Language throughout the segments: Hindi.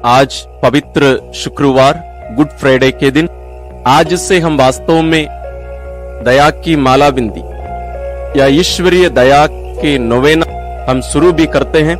आज पवित्र शुक्रवार गुड फ्राइडे के दिन आज से हम वास्तव में दया की माला बिंदी या ईश्वरीय दया के नोवेना हम शुरू भी करते हैं।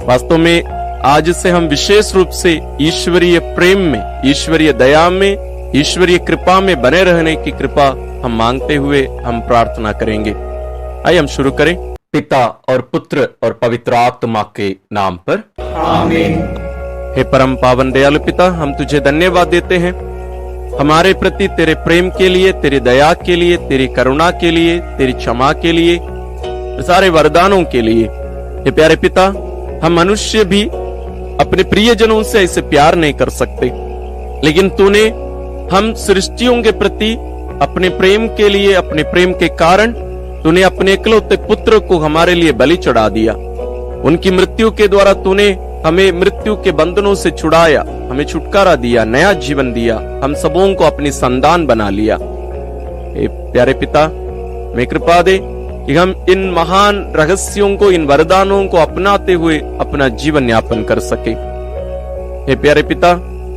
वास्तव में आज से हम विशेष रूप से ईश्वरीय प्रेम में, ईश्वरीय दया में, ईश्वरीय कृपा में बने रहने की कृपा हम मांगते हुए हम प्रार्थना करेंगे। आइए हम शुरू करें। पिता और पुत्र और पवित्र आत्मा के नाम पर आमीन। हे परम पावन दयालु पिता, हम तुझे धन्यवाद देते हैं हमारे प्रति तेरे प्रेम के लिए, तेरी दया के लिए, तेरी करुणा के लिए, तेरी क्षमा के लिए, सारे वरदानों के लिए। हे प्यारे पिता, हम मनुष्य भी अपने प्रियजनों से ऐसे प्यार नहीं कर सकते, लेकिन तूने हम सृष्टियों के प्रति अपने प्रेम के लिए, अपने प्रेम के कारण तूने अपने इकलौते पुत्र को हमारे लिए बलि चढ़ा दिया। उनकी मृत्यु के द्वारा तूने हमें मृत्यु के बंधनों से छुड़ाया, हमें छुटकारा दिया, नया जीवन दिया, हम सबों को अपनी संतान बना लिया। हे प्यारे पिता, मैं कृपा दे कि हम इन महान रहस्यों को, इन वरदानों को अपनाते हुए अपना जीवन यापन कर सके। हे प्यारे पिता,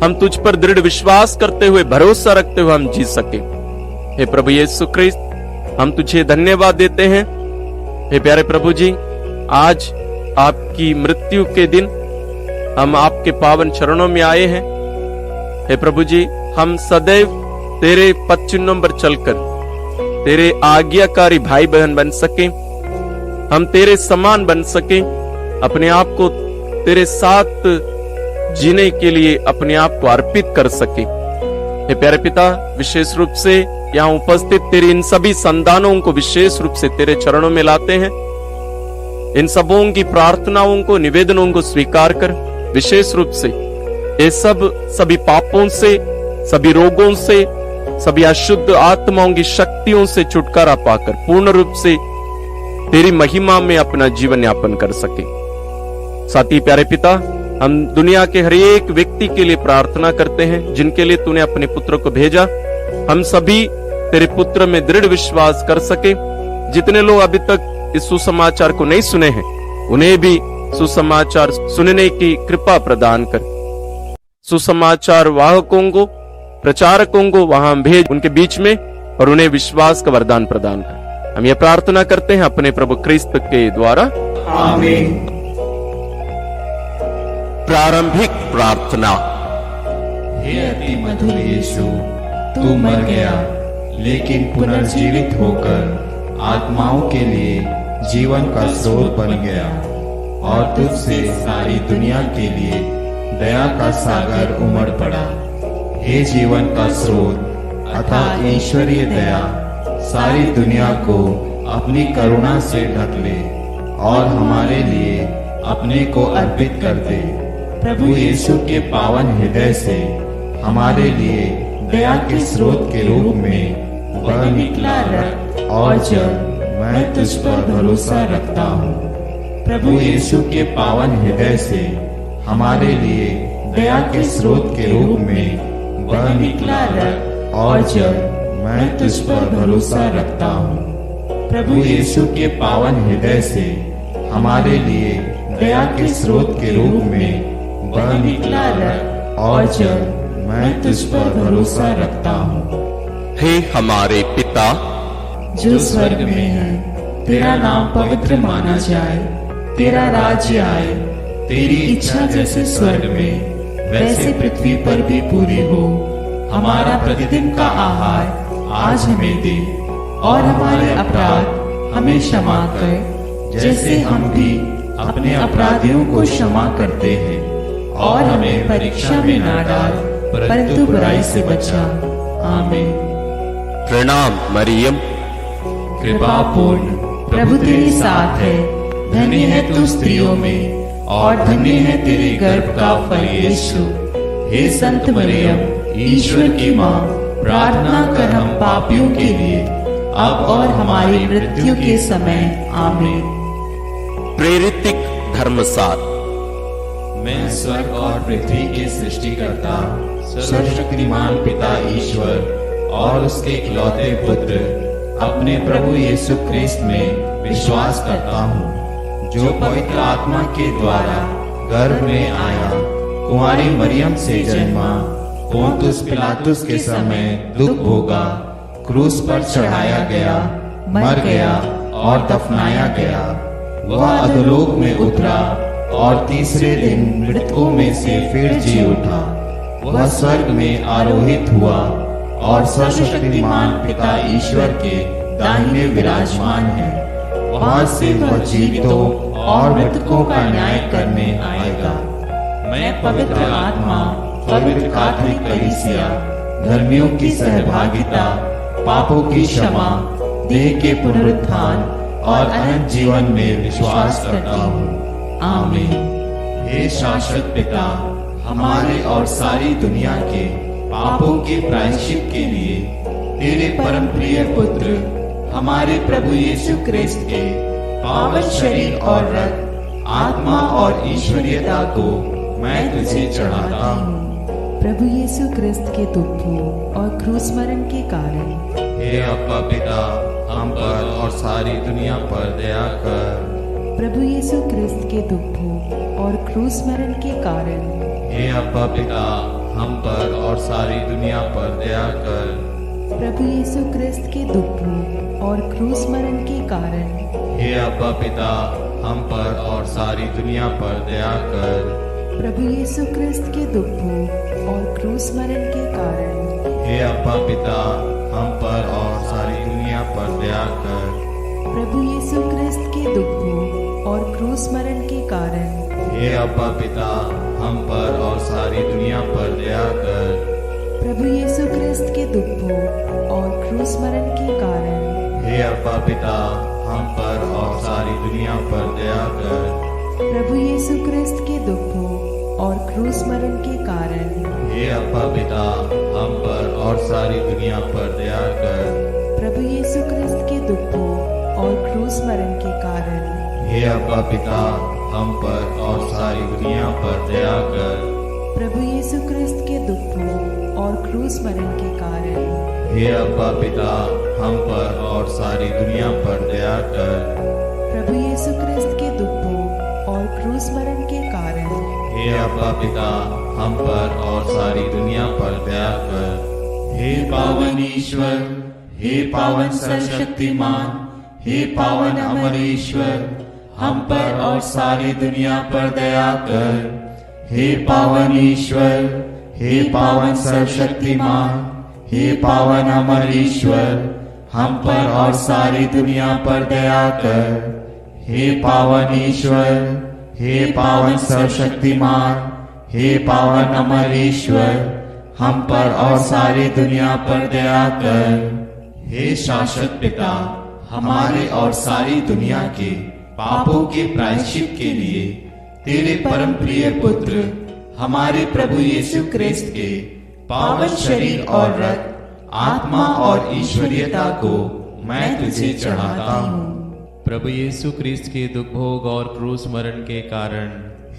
हम तुझ पर दृढ़ विश्वास करते हुए, भरोसा रखते हुए हम जी सके। हे प्रभु यीशु क्रिस्त, हम तुझे धन्यवाद देते हैं। हे प्यारे प्रभु जी, आज आपकी मृत्यु के दिन हम आपके पावन चरणों में आए हैं। हे प्रभु जी, हम सदैव तेरे पद चिन्हों पर चलकर तेरे आज्ञाकारी भाई बहन बन सके, हम तेरे समान बन सके, अपने आप को तेरे साथ जीने के लिए अपने आप को अर्पित कर सके। हे प्यारे पिता, विशेष रूप से यहाँ उपस्थित तेरी इन सभी संतानों को विशेष रूप से तेरे चरणों में लाते हैं। इन सबों की प्रार्थनाओं को, निवेदनों को स्वीकार कर विशेष रूप से ये सभी पापों से, सभी रोगों से, सभी अशुद्ध आत्माओं की शक्तियों से छुटकारा पाकर पूर्ण रूप से तेरी महिमा में अपना जीवन यापन कर सके। साथ ही प्यारे पिता, हम दुनिया के हर एक व्यक्ति के लिए प्रार्थना करते हैं जिनके लिए तूने अपने पुत्र को भेजा। हम सभी तेरे पुत्र में दृढ़ विश्वास कर सके। जितने लोग अभी तक इस सुसमाचार को नहीं सुने हैं, उन्हें भी सुसमाचार सुनने की कृपा प्रदान कर। सुसमाचार वाहकों को, प्रचारकों को वहां भेज, उनके बीच में, और उन्हें विश्वास का वरदान प्रदान कर। हम ये प्रार्थना करते हैं अपने प्रभु क्रिस्त के द्वारा, आमीन। प्रारंभिक प्रार्थना। हे अति मधुर यीशु, तू मर गया लेकिन पुनर्जीवित होकर आत्माओं के लिए जीवन का स्रोत बन गया और तुझसे सारी दुनिया के लिए दया का सागर उमड़ पड़ा। हे जीवन का स्रोत अर्थात ईश्वरीय दया, सारी दुनिया को अपनी करुणा से ढक ले और हमारे लिए अपने को अर्पित कर दे। प्रभु यीशु के पावन हृदय से हमारे लिए दया के स्रोत के रूप में बह निकला रक्त और जल मैं तुझ पर भरोसा रखता हूँ। प्रभु यीशु के पावन हृदय से हमारे लिए दया के स्रोत के रूप में बह निकला रक्त और जल मैं तुझ पर भरोसा रखता हूँ। प्रभु यीशु के पावन हृदय से हमारे लिए दया के स्रोत के रूप में बह निकला रक्त और जल मैं तुझ पर भरोसा रखता हूँ। हे हमारे पिता जो स्वर्ग में है, तेरा नाम पवित्र माना जाए, तेरा राज्य आए, तेरी इच्छा जैसे स्वर्ग में वैसे पृथ्वी पर भी पूरी हो। हमारा प्रतिदिन का आहार आज हमें दे और हमारे अपराध हमें क्षमा कर, जैसे हम भी अपने अपराधियों को क्षमा करते हैं, और हमें परीक्षा में ना डाल परंतु बुराई से बचा। आमीन। प्रणाम मरियम, कृपा पूर्ण प्रभु तेरे साथ है, धन्य है तू स्त्रियों में और धन्य है तेरे गर्भ का फल यीशु। हे संत मरियम, ईश्वर की माँ, प्रार्थना कर हम पापियों के लिए अब और हमारी मृत्यु के समय। आमीन। प्रेरितिक धर्मसार। मैं स्वर्ग और पृथ्वी के सृष्टिकर्ता सर्वशक्तिमान पिता ईश्वर और उसके इकलौते पुत्र अपने प्रभु यीशु क्रिस्त में विश्वास करता हूँ, जो पवित्र आत्मा के द्वारा गर्भ में आया, कुंवारी मरियम से जन्मा, पोंतुस पिलातुस के समय दुख भोगा, क्रूस पर चढ़ाया गया, मर गया और दफनाया गया। वह अधोलोक में उतरा और तीसरे दिन मृतकों में से फिर जी उठा। वह स्वर्ग में आरोहित हुआ और सर्वशक्तिमान पिता ईश्वर के दाहिने विराजमान है। वहां से वह जीवितों और मृतकों का न्याय करने आएगा। मैं पवित्र आत्मा, पवित्र कैथोलिक कलीसिया, धर्मियों की सहभागिता, पापों की क्षमा, देह के पुनरुत्थान और अनंत जीवन में विश्वास करता हूँ। आमीन। हे शाश्वत पिता, हमारे और सारी दुनिया के पापों के प्रायश्चित के लिए तेरे परम प्रिय पुत्र हमारे प्रभु यीशु क्रिस्त के पावन शरीर और रक्त, आत्मा और ईश्वरीयता को मैं तुझे चढ़ाता हूँ। प्रभु यीशु क्रिस्त के दुखों और क्रूस मरण के कारण हे अब्बा पिता, हम पर और सारी दुनिया पर दया कर। प्रभु यीशु क्रिस्त के दुखों और क्रूस मरण के कारण हे अब्बा पिता, हम पर और सारी दुनिया पर दया कर। प्रभु यीशु क्रिस्त के दुखों और क्रूस मरण के कारण हे अब्बा पिता, हम पर और सारी दुनिया पर दया कर। प्रभु यीशु क्रिस्त के दुखों और क्रूस मरण के कारण हे अब्बा पिता, हम पर और सारी दुनिया पर दया कर। प्रभु यीशु क्रिस्त के दुखों और क्रूस मरण के कारण हे अब्बा पिता, हम पर और सारी दुनिया पर दया कर। प्रभु यीशु क्रिस्त के दुखों और क्रूस मरण के कारण हे अब्बा पिता, हम पर और सारी दुनिया पर दया कर। प्रभु यीशु क्रिस्त के दुखों और क्रूस मरण के कारण हे अब्बा पिता, हम पर और सारी दुनिया पर दया कर। प्रभु यीशु क्रिस्त के दुखों और क्रूस मरण के कारण हे अब्बा पिता, हम पर और सारी दुनिया पर दया कर। प्रभु यीशु क्रिस्त के दुखों और क्रूस मरण के कारण हे अब्बा पिता, हम पर और सारी दुनिया पर दया कर। प्रभु यीशु क्रिस्त के दुखों और क्रूस मरण के कारण हे अब्बा पिता, हम पर और सारी दुनिया पर दया कर। हे पावन ईश्वर, हे पावन सर्वशक्तिमान, हे पावन अमर ईश्वर, हम पर और सारी दुनिया पर दया कर। हे पावन ईश्वर, हे पावन सर्वशक्तिमान, हे पावन अमर ईश्वर, हम पर और सारी दुनिया पर दया कर। हे पावन ईश्वर, हे पावन सर्वशक्तिमान, हे पावन अमर ईश्वर, हम पर और सारी दुनिया पर दया कर। हे शाश्वत पिता, हमारे और सारी दुनिया के पापों के प्रायश्चित के लिए तेरे परम प्रिय पुत्र हमारे प्रभु यीशु क्रिस्त के पावन शरीर और रक्त, आत्मा और ईश्वरीयता को मैं तुझे चढ़ाता हूँ। प्रभु यीशु क्रिस्त के दुख भोग और क्रूस मरण के कारण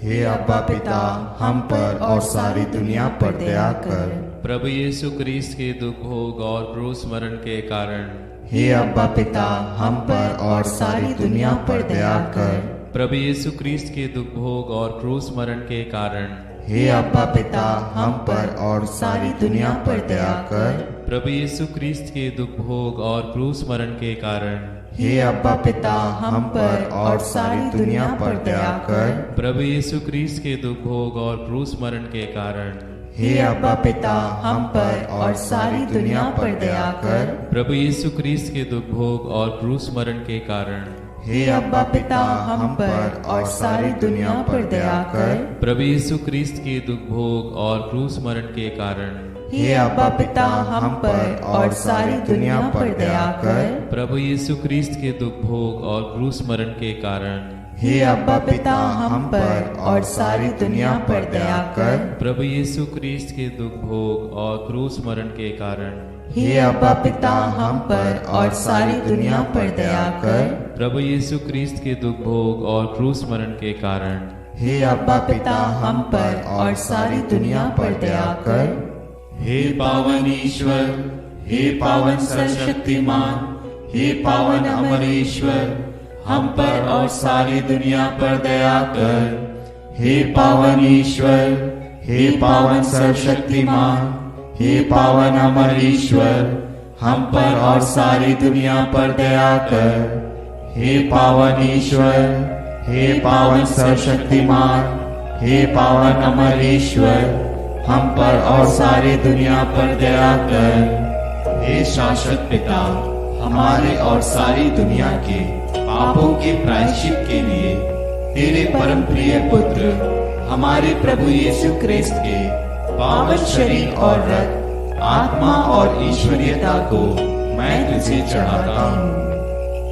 हे अब्बा पिता, हम पर और सारी दुनिया पर दया कर। प्रभु यीशु क्रिस्त के दुख भोग और क्रूस मरण के कारण हे अब्बा पिता, हम पर और सारी दुनिया पर दया कर। प्रभु यीशु क्रिस्त के दुख भोग और क्रूस मरण के कारण हे अब्बा पिता, हम पर और सारी दुनिया पर दया कर। प्रभु यीशु क्रिस्त के दुख भोग और क्रूस मरण के कारण हे अब्बा पिता, हम पर और सारी दुनिया पर दया कर। प्रभु यीशु क्रिस्त के दुख भोग और क्रूस मरण के कारण हे अब्बा पिता, हम पर और सारी दुनिया पर दया कर। प्रभु यीशु क्रिस्त के दुख भोग और क्रूस मरण के कारण हे अब्बा पिता, हम पर और सारी दुनिया पर दया कर। प्रभु यीशु क्रिस्त के दुख भोग और क्रूस मरण के कारण हे अब्बा पिता, हम पर और सारी दुनिया पर दया कर। प्रभु यीशु क्रिस्त के दुख भोग और क्रूस मरण के कारण हे अब्बा पिता, हम पर और सारी दुनिया पर दया कर। प्रभु यीशु क्रिस्त के दुख भोग और क्रूस मरण के कारण हे अब्बा पिता, हम पर और सारी दुनिया पर दया कर। प्रभु यीशु क्रिस्त के दुख भोग और क्रूस मरण के कारण हे अब्बा पिता, हम पर और सारी दुनिया पर दया कर। हे पावन ईश्वर, हे पावन सर्वशक्तिमान, हे पावन अमर ईश्वर, हम पर और सारी दुनिया पर दया कर। हे पावन ईश्वर, हे पावन सर्वशक्तिमान, हे पावन अमर ईश्वर, हम पर और सारी दुनिया पर दया कर। हे पावन ईश्वर, हे पावन सर्वशक्तिमान, हे पावन अमर ईश्वर, हम पर और सारी दुनिया पर दया कर। हे शाश्वत पिता, हमारे और सारी दुनिया के पापों के प्रायश्चित के लिए तेरे परम प्रिय पुत्र हमारे प्रभु यीशु क्रिस्त के पावन शरीर और रक्त, आत्मा और ईश्वरीयता को मैं तुझे चढ़ाता हूँ।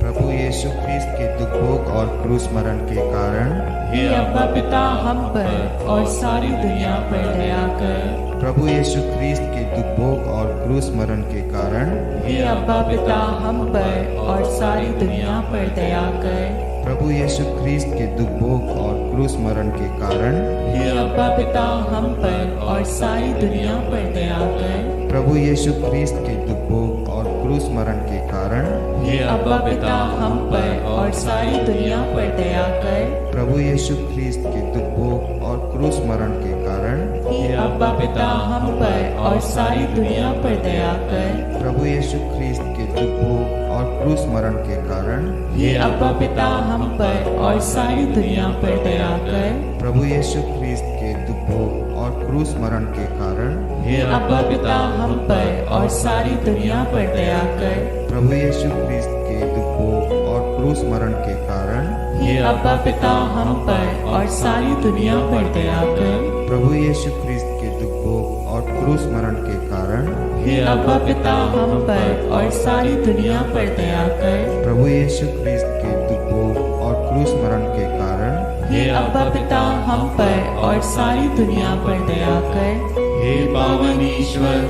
प्रभु यीशु ख्रीस्त के दुख भोग और क्रूस मरण के कारण हे अब्बा पिता, हम पर और सारी दुनिया पर दया कर। प्रभु यीशु ख्रीस्त के दुख भोग और क्रूस मरण के कारण हे अब्बा पिता, हम पर और सारी दुनिया पर दया कर। प्रभु यीशु ख्रीस्त के दुख भोग और क्रूस मरण के कारण हे अब्बा पिता, हम पर और सारी दुनिया पर दया कर। प्रभु यीशु ख्रीस्त के दुख भोग और क्रूस मरण के कारण हे अब्बा पिता, हम पर और सारी दुनिया पर दया कर। प्रभु यीशु ख्रीस्त के दुख भोग और क्रूस मरण के कारण हे अब्बा पिता, हम पर और सारी दुनिया पर दया कर। प्रभु यीशु ख्रीस्त के दुख भोग और क्रूस मरण के कारण हे अब्बा पिता, हम पर और सारी दुनिया पर दया कर। प्रभु यीशु ख्रीस्त के दुख भोग और क्रूस मरण के कारण हे अब्बा पिता, हम पर और सारी दुनिया पर दया कर। प्रभु यीशु ख्रीस्त के दुख भोग और क्रूस मरण के कारण हे अब्बा पिता, हम पर और सारी दुनिया पर दया कर। प्रभु यीशु ख्रीस्त के दुख भोग और क्रूस मरण के कारण हे अब्बा पिता, हम पर और सारी दुनिया पर दया कर। प्रभु यीशु ख्रीस्त के दुख भोग और क्रूस मरण के कारण हे अब्बा पिता, हम पर और सारी दुनिया पर दया कर। हे पावन ईश्वर,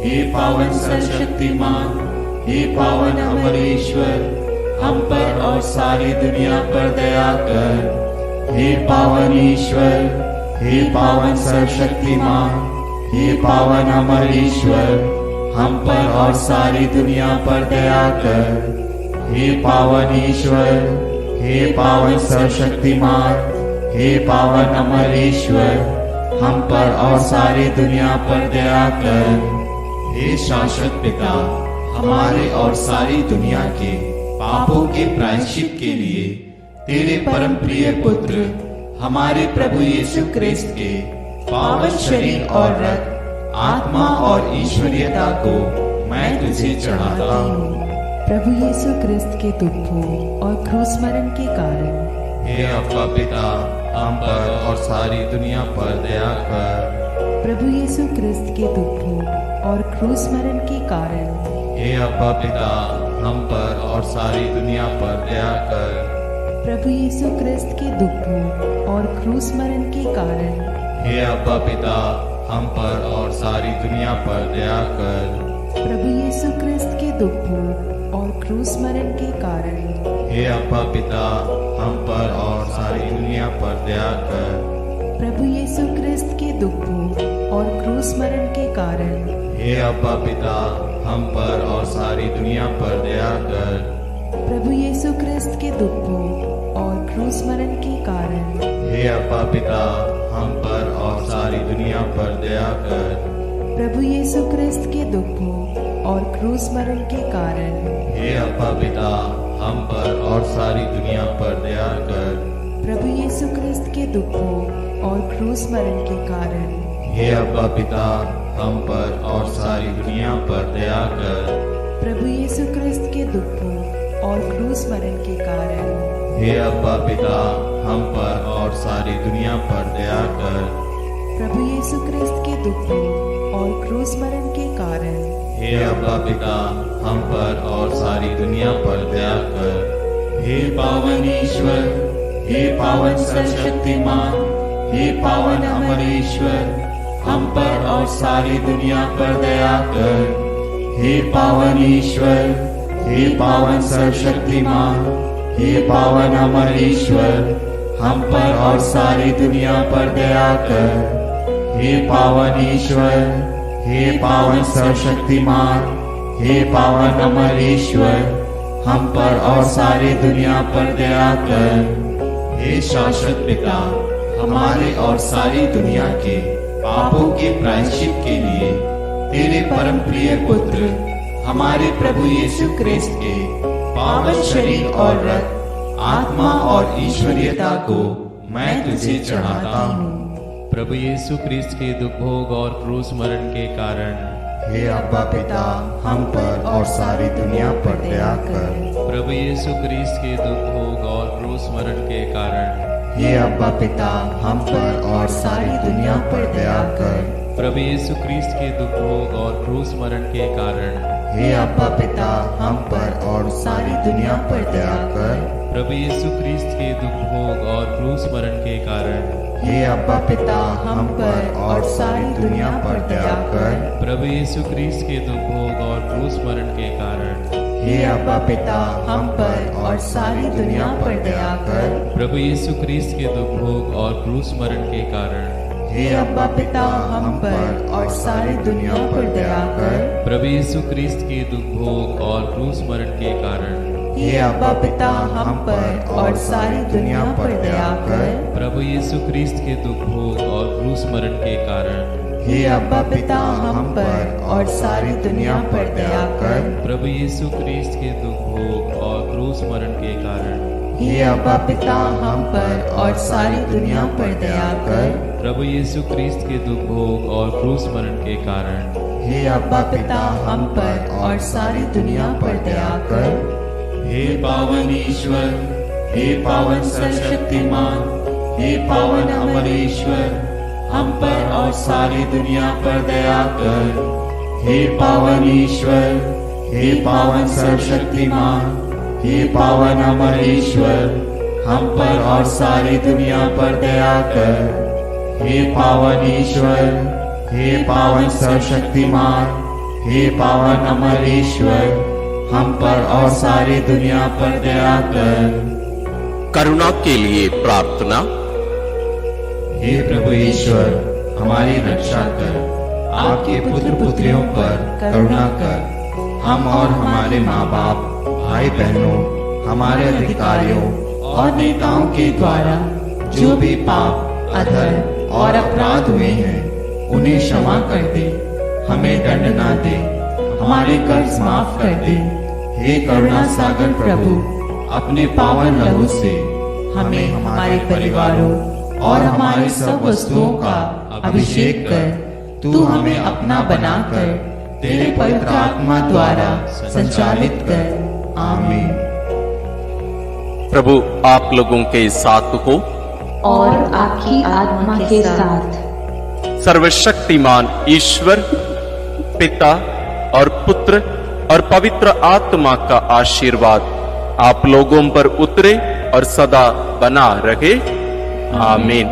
हे पावन सर्वशक्तिमान, हे पावन अमर ईश्वर, हम पर और सारी दुनिया पर दया कर। हे पावन ईश्वर, हे पावन सर्वशक्तिमान, हे पावन अमर ईश्वर, हम पर और सारी दुनिया पर दया कर। हे पावन ईश्वर, हे पावन सर्वशक्तिमान, हे पावन अमर ईश्वर, हम पर और सारी दुनिया पर दया कर। हे शाश्वत पिता, हमारे और सारी दुनिया के पापों के प्रायश्चित के लिए तेरे परम प्रिय पुत्र हमारे प्रभु यीशु क्रिस्त के पावन शरीर और रक्त, आत्मा और ईश्वरीयता को मैं तुझे चढ़ाता हूँ। प्रभु यीशु क्रिस्त के दुख भोग और क्रूस मरण के कारण हे अब्बा पिता, हम पर और सारी दुनिया पर दया कर। प्रभु यीशु क्रिस्त के दुख भोग और क्रूस मरण के कारण हे अब्बा पिता, हम पर और सारी दुनिया पर दया कर। प्रभु यीशु क्रिस्त के दुख भोग और क्रूस मरण के कारण हे अब्बा पिता, हम पर और सारी दुनिया पर दया कर। प्रभु यीशु क्रिस्त के दुख भोग और क्रूस मरण के कारण हे अब्बा पिता, हम पर और सारी दुनिया पर दया कर। प्रभु यीशु क्रिस्त के दुख भोग और क्रूस मरण के कारण हे अब्बा पिता, हम पर और सारी दुनिया पर दया कर। प्रभु यीशु क्रिस्त के दुख भोग और क्रूस मरण के कारण हे अब्बा पिता, हम पर और सारी दुनिया पर दया कर। प्रभु यीशु क्रिस्त के दुख भोग और क्रूस मरण के कारण हे अब्बा पिता, हम पर और सारी दुनिया पर दया कर। प्रभु यीशु क्रिस्त के दुख भोग और क्रूस मरण के कारण हे अब्बा पिता, हम पर और सारी दुनिया पर दया कर। प्रभु यीशु क्रिस्त के दुख भोग और क्रूस मरण के कारण हे अब्बा पिता, हम पर और सारी दुनिया पर दया कर। प्रभु यीशु क्रिस्त के दुख भोग और क्रूस मरण के कारण हे अब्बा पिता, हम पर और सारी दुनिया पर दया कर। हे पावन ईश्वर, हे पावन सर्वशक्तिमान, हे पावन अमर ईश्वर, हम पर और सारी दुनिया पर दया कर। हे पावन ईश्वर, हे पावन सर्वशक्तिमान, हे पावन अमर ईश्वर, हम पर और सारी दुनिया पर दया कर। हे पावन ईश्वर, हे पावन सर्वशक्तिमान, हे पावन अमर ईश्वर, हम पर और सारी दुनिया पर दया कर। हे शाश्वत पिता, हमारे और सारी दुनिया के पापों के प्रायश्चित के लिए तेरे परम प्रिय पुत्र हमारे प्रभु यीशु क्रिस्त के पावन शरीर और रक्त, आत्मा और ईश्वरीयता को मैं तुझे चढ़ाता हूँ। प्रभु यीशु क्रिस्त के दुख भोग और क्रूस मरण के कारण हे अब्बा पिता, हम पर और सारी दुनिया पर दया कर। प्रभु यीशु क्रिस्त के दुख भोग और क्रूस मरण के कारण हे अब्बा पिता, हम पर और सारी दुनिया पर दया कर। प्रभु यीशु क्रिस्त के दुख भोग और क्रूस मरण के कारण हे अब्बा पिता, हम पर और सारी दुनिया पर दया कर। प्रभु यीशु क्रिस्त के दुख भोग और क्रूस मरण के कारण हे अब्बा पिता, हम पर और सारी दुनिया पर दया कर। प्रभु यीशु क्रिस्त के दुख भोग और क्रूस मरण के कारण हे अब्बा पिता, हम पर और सारी दुनिया पर दया कर। प्रभु यीशु क्रिस्त के दुख भोग और क्रूस मरण के कारण हे अब्बा पिता, हम पर और सारी दुनिया पर दया कर। प्रभु यीशु क्रिस्त के दुख भोग और क्रूस मरण के कारण हे अब्बा पिता, हम पर और सारी दुनिया पर दया कर। प्रभु यीशु क्रिस्त के दुख भोग और क्रूस मरण के कारण हे अब्बा पिता, हम पर और सारी दुनिया पर दया कर। प्रभु यीशु क्रिस्त के दुख भोग और क्रूस मरण के कारण हे अब्बा पिता, हम पर और सारी दुनिया पर दया कर। प्रभु यीशु क्रिस्त के दुख भोग और क्रूस मरण के कारण हे अब्बा पिता, हम पर और सारी दुनिया पर दया कर। हे पावन ईश्वर, हे पावन सर्वशक्तिमान, हे पावन अमर ईश्वर, हम पर और सारी दुनिया पर दया कर। हे पावन ईश्वर, हे पावन सर्वशक्तिमान, हे पावन अमर ईश्वर, हम पर और सारी दुनिया पर दया कर। हे पावन ईश्वर, हे पावन सर्वशक्तिमान, हे पावन अमर ईश्वर, हम पर और सारी दुनिया पर दया कर। करुणा के लिए प्रार्थना। हे प्रभु ईश्वर, हमारी रक्षा कर। आपके पुत्र पुत्रियों पर करुणा कर। हम और हमारे माँ बाप, भाई बहनों, हमारे अधिकारियों और नेताओं के द्वारा जो भी पाप, अधर्म और अपराध हुए हैं, उन्हें क्षमा कर दे। हमें दंड ना दे, हमारे कर्ज माफ कर दे। हे करुणा सागर प्रभु, अपने पावन लहू से हमें, हमारे परिवारों और हमारी सब वस्तुओं का अभिषेक कर। तू हमें अपना बनाकर तेरे पवित्र आत्मा द्वारा संचालित कर। आमीन। प्रभु आप लोगों के साथ हो और आपकी आत्मा के साथ। सर्वशक्तिमान ईश्वर पिता और पुत्र और पवित्र आत्मा का आशीर्वाद आप लोगों पर उतरे और सदा बना रहे। आमीन।